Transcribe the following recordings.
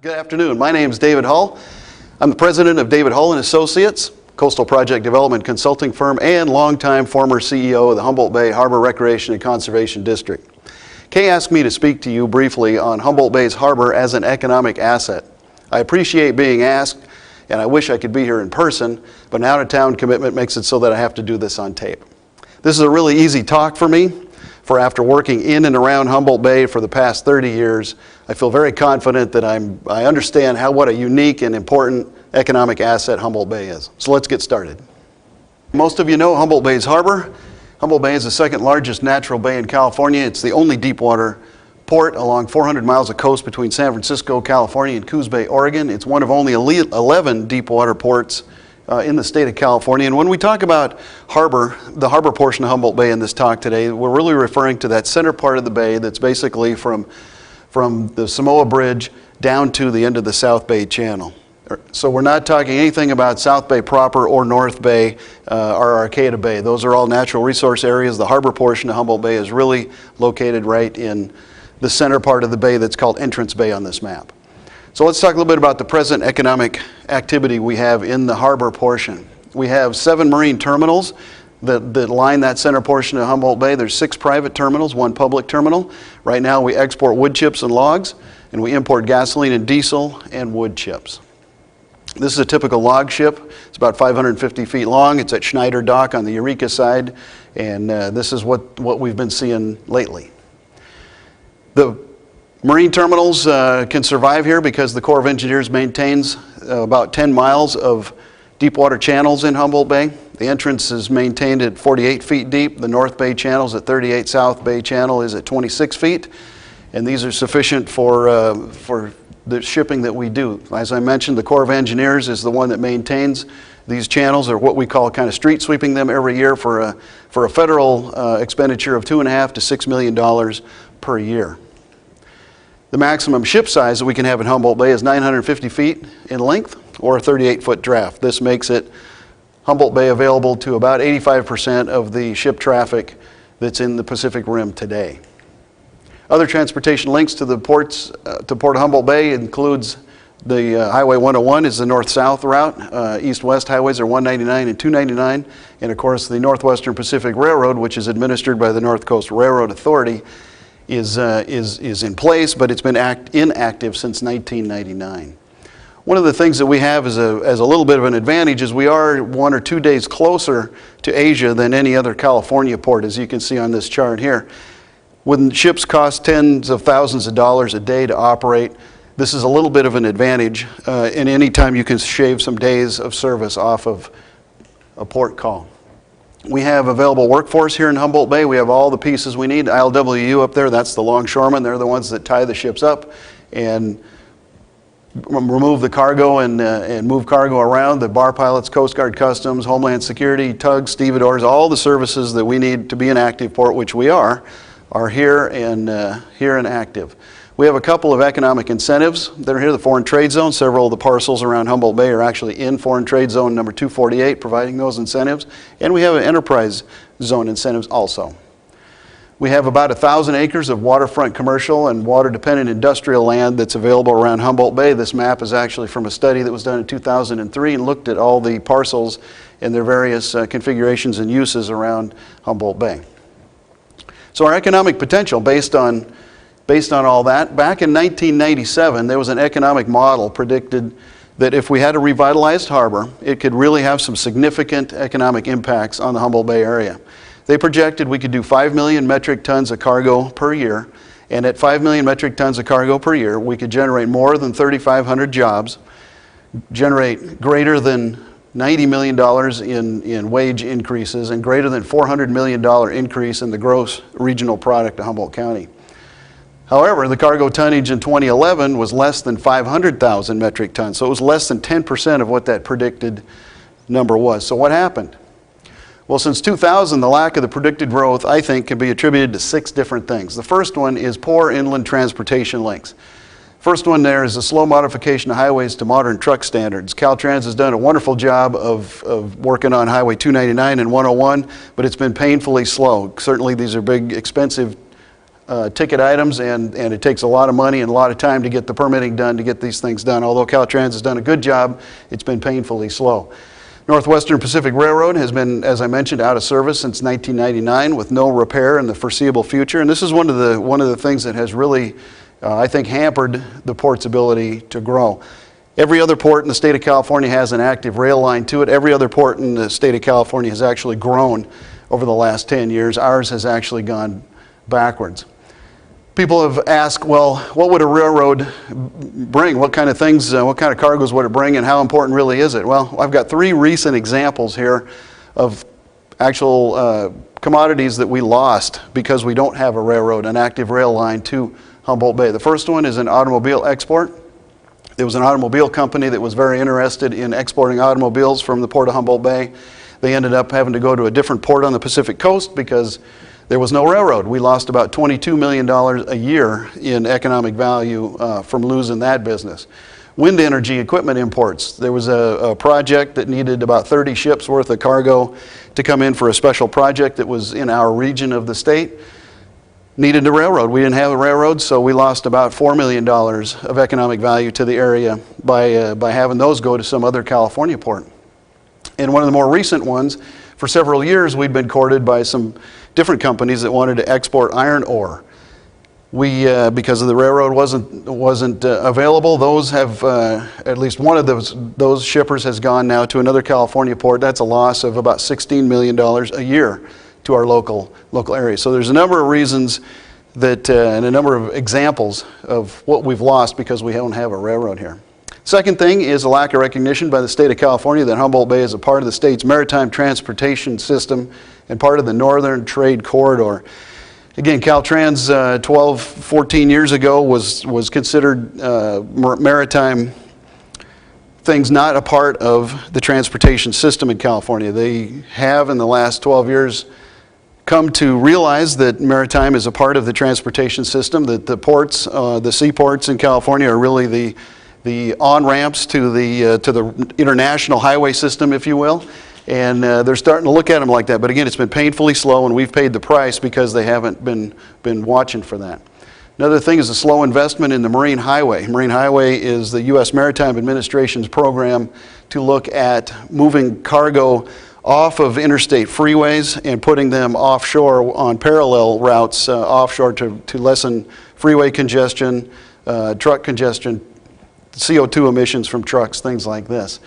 Good afternoon. My name is David Hull. I'm the president of David Hull & Associates, coastal project development consulting firm and longtime former CEO of the Humboldt Bay Harbor Recreation and Conservation District. Kay asked me to speak to you briefly on Humboldt Bay's harbor as an economic asset. I appreciate being asked, and I wish I could be here in person, but an out-of-town commitment makes it so that I have to do this on tape. This is a really easy talk for me. For after working in and around Humboldt Bay for the past 30 years, I feel very confident that I understand what a unique and important economic asset Humboldt Bay is. So let's get started. Most of you know Humboldt Bay's harbor. Humboldt Bay is the second largest natural bay in California. It's the only deep water port along 400 miles of coast between San Francisco, California and Coos Bay, Oregon. It's one of only 11 deep water ports in the state of California. And when we talk about harbor, the harbor portion of Humboldt Bay in this talk today, we're really referring to that center part of the bay that's basically from the Samoa Bridge down to the end of the South Bay Channel. So we're not talking anything about South Bay proper or North Bay or Arcata Bay. Those are all natural resource areas. The harbor portion of Humboldt Bay is really located right in the center part of the bay that's called Entrance Bay on this map. So let's talk a little bit about the present economic activity we have in the harbor portion. We have 7 marine terminals that line that center portion of Humboldt Bay. There's 6 private terminals, 1 public terminal. Right now we export wood chips and logs, and we import gasoline and diesel and wood chips. This is a typical log ship. It's about 550 feet long. It's at Schneider Dock on the Eureka side, and this is what we've been seeing lately. The marine terminals can survive here because the Corps of Engineers maintains about 10 miles of deep water channels in Humboldt Bay. The entrance is maintained at 48 feet deep. The North Bay channel is at 38. South Bay channel is at 26 feet. And these are sufficient for the shipping that we do. As I mentioned, the Corps of Engineers is the one that maintains these channels, or what we call kind of street sweeping them every year for a federal expenditure of $2.5 to $6 million per year. The maximum ship size that we can have in Humboldt Bay is 950 feet in length or a 38-foot draft. This makes it Humboldt Bay available to about 85% of the ship traffic that's in the Pacific Rim today. Other transportation links to the ports, to Port Humboldt Bay includes the Highway 101 is the north-south route. East-west highways are 199 and 299. And of course the Northwestern Pacific Railroad, which is administered by the North Coast Railroad Authority, is in place, but it's been inactive since 1999. One of the things that we have as a little bit of an advantage is we are 1 or 2 days closer to Asia than any other California port, as you can see on this chart here. When ships cost tens of thousands of dollars a day to operate, this is a little bit of an advantage, and any time you can shave some days of service off of a port call. We have available workforce here in Humboldt Bay. We have all the pieces we need. ILWU up there, that's the longshoremen. They're the ones that tie the ships up and remove the cargo and move cargo around. The bar pilots, Coast Guard Customs, Homeland Security, tugs, stevedores, all the services that we need to be an active port, which we are here and active. We have a couple of economic incentives that are here. The foreign trade zone, several of the parcels around Humboldt Bay are actually in foreign trade zone number 248, providing those incentives. And we have an enterprise zone incentives also. We have about 1,000 acres of waterfront commercial and water-dependent industrial land that's available around Humboldt Bay. This map is actually from a study that was done in 2003 and looked at all the parcels and their various configurations and uses around Humboldt Bay. So our economic potential based on all that, back in 1997, there was an economic model predicted that if we had a revitalized harbor, it could really have some significant economic impacts on the Humboldt Bay area. They projected we could do 5 million metric tons of cargo per year, and at 5 million metric tons of cargo per year, we could generate more than 3,500 jobs, generate greater than $90 million in wage increases, and greater than $400 million increase in the gross regional product of Humboldt County. However, the cargo tonnage in 2011 was less than 500,000 metric tons, so it was less than 10% of what that predicted number was. So what happened? Well, since 2000, the lack of the predicted growth, I think, can be attributed to 6 different things. The first one is poor inland transportation links. First one there is a slow modification of highways to modern truck standards. Caltrans has done a wonderful job of working on Highway 299 and 101, but it's been painfully slow. Certainly these are big, expensive ticket items, and it takes a lot of money and a lot of time to get the permitting done, to get these things done. Although Caltrans has done a good job, it's been painfully slow. Northwestern Pacific Railroad has been, as I mentioned, out of service since 1999 with no repair in the foreseeable future. And this is one of the things that has really, I think, hampered the port's ability to grow. Every other port in the state of California has an active rail line to it. Every other port in the state of California has actually grown over the last 10 years. Ours has actually gone backwards. People have asked, well, what would a railroad bring? What kind of things, what kind of cargoes would it bring, and how important really is it? Well, I've got 3 recent examples here of actual commodities that we lost because we don't have a railroad, an active rail line to Humboldt Bay. The first one is an automobile export. There was an automobile company that was very interested in exporting automobiles from the port of Humboldt Bay. They ended up having to go to a different port on the Pacific coast because there was no railroad. We lost about $22 million a year in economic value from losing that business. Wind energy equipment imports. There was a project that needed about 30 ships worth of cargo to come in for a special project that was in our region of the state. Needed a railroad. We didn't have a railroad, so we lost about $4 million of economic value to the area by having those go to some other California port. And one of the more recent ones, for several years we'd been courted by some different companies that wanted to export iron ore. We, because of the railroad wasn't available, those have, at least one of those shippers has gone now to another California port. That's a loss of about $16 million a year to our local area. So there's a number of reasons that, and a number of examples of what we've lost because we don't have a railroad here. Second thing is a lack of recognition by the state of California that Humboldt Bay is a part of the state's maritime transportation system and part of the Northern Trade Corridor. Again, Caltrans 12, 14 years ago was considered maritime things not a part of the transportation system in California. They have in the last 12 years come to realize that maritime is a part of the transportation system, that the ports, the seaports in California are really the on-ramps to the international highway system, if you will. And they're starting to look at them like that. But again, it's been painfully slow, and we've paid the price because they haven't been watching for that. Another thing is the slow investment in the Marine Highway. Marine Highway is the U.S. Maritime Administration's program to look at moving cargo off of interstate freeways and putting them offshore on parallel routes offshore to lessen freeway congestion, truck congestion, CO2 emissions from trucks, things like this.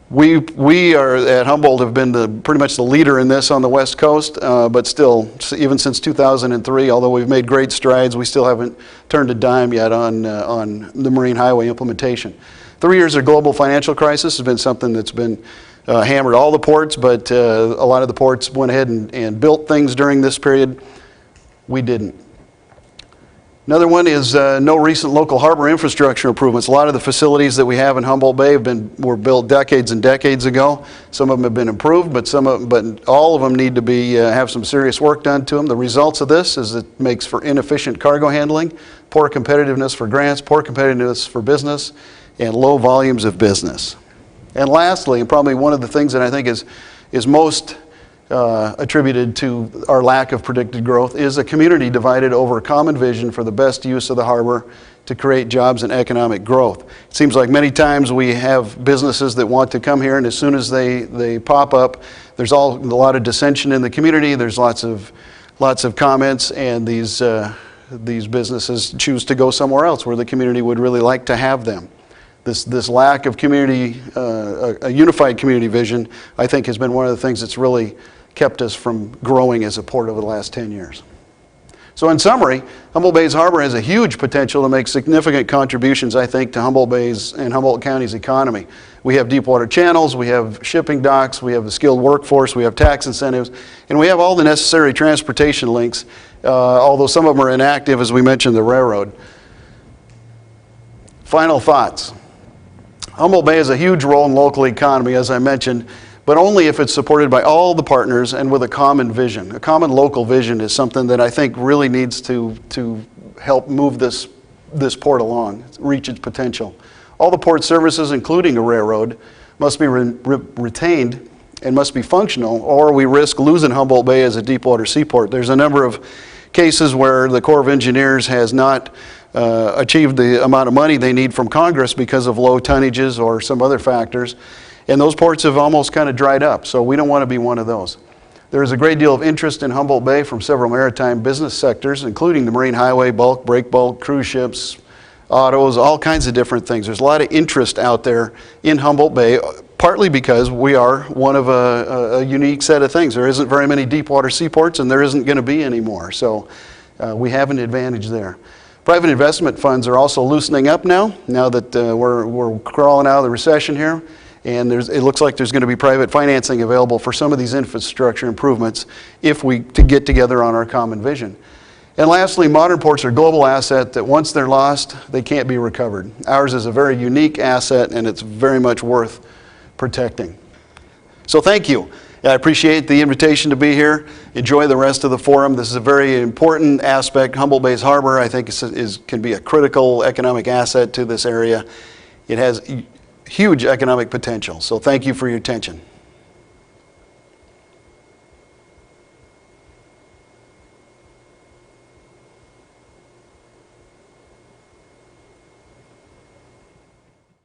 We are at Humboldt have been pretty much the leader in this on the West Coast, but still, even since 2003, although we've made great strides, we still haven't turned a dime yet on the Marine Highway implementation. 3 years of global financial crisis has been something that's been hammered all the ports, but a lot of the ports went ahead and built things during this period. We didn't. Another one is no recent local harbor infrastructure improvements. A lot of the facilities that we have in Humboldt Bay were built decades and decades ago. Some of them have been improved, but all of them need to be have some serious work done to them. The results of this is it makes for inefficient cargo handling, poor competitiveness for grants, poor competitiveness for business, and low volumes of business. And lastly, and probably one of the things that I think is most attributed to our lack of predicted growth, is a community divided over a common vision for the best use of the harbor to create jobs and economic growth. It seems like many times we have businesses that want to come here, and as soon as they pop up, there's a lot of dissension in the community. There's lots of comments, and these businesses choose to go somewhere else where the community would really like to have them. This lack of community, a unified community vision, I think has been one of the things that's really kept us from growing as a port over the last 10 years. So in summary, Humboldt Bay's harbor has a huge potential to make significant contributions, I think, to Humboldt Bay's and Humboldt County's economy. We have deep water channels, we have shipping docks, we have a skilled workforce, we have tax incentives, and we have all the necessary transportation links, although some of them are inactive, as we mentioned, the railroad. Final thoughts. Humboldt Bay has a huge role in local economy, as I mentioned, but only if it's supported by all the partners and with a common vision. A common local vision is something that I think really needs to help move this port along, reach its potential. All the port services, including a railroad, must be retained and must be functional, or we risk losing Humboldt Bay as a deep water seaport. There's a number of cases where the Corps of Engineers has not achieved the amount of money they need from Congress because of low tonnages or some other factors. And those ports have almost kind of dried up, so we don't want to be one of those. There is a great deal of interest in Humboldt Bay from several maritime business sectors, including the marine highway, bulk, break bulk, cruise ships, autos, all kinds of different things. There's a lot of interest out there in Humboldt Bay, partly because we are one of a unique set of things. There isn't very many deep water seaports, and there isn't going to be anymore, so we have an advantage there. Private investment funds are also loosening up now that we're crawling out of the recession here. And it looks like there's going to be private financing available for some of these infrastructure improvements if we get together on our common vision. And lastly, modern ports are a global asset that once they're lost, they can't be recovered. Ours is a very unique asset, and it's very much worth protecting. So thank you. I appreciate the invitation to be here. Enjoy the rest of the forum. This is a very important aspect. Humboldt Bay's harbor, I think, can be a critical economic asset to this area. It has huge economic potential. So thank you for your attention.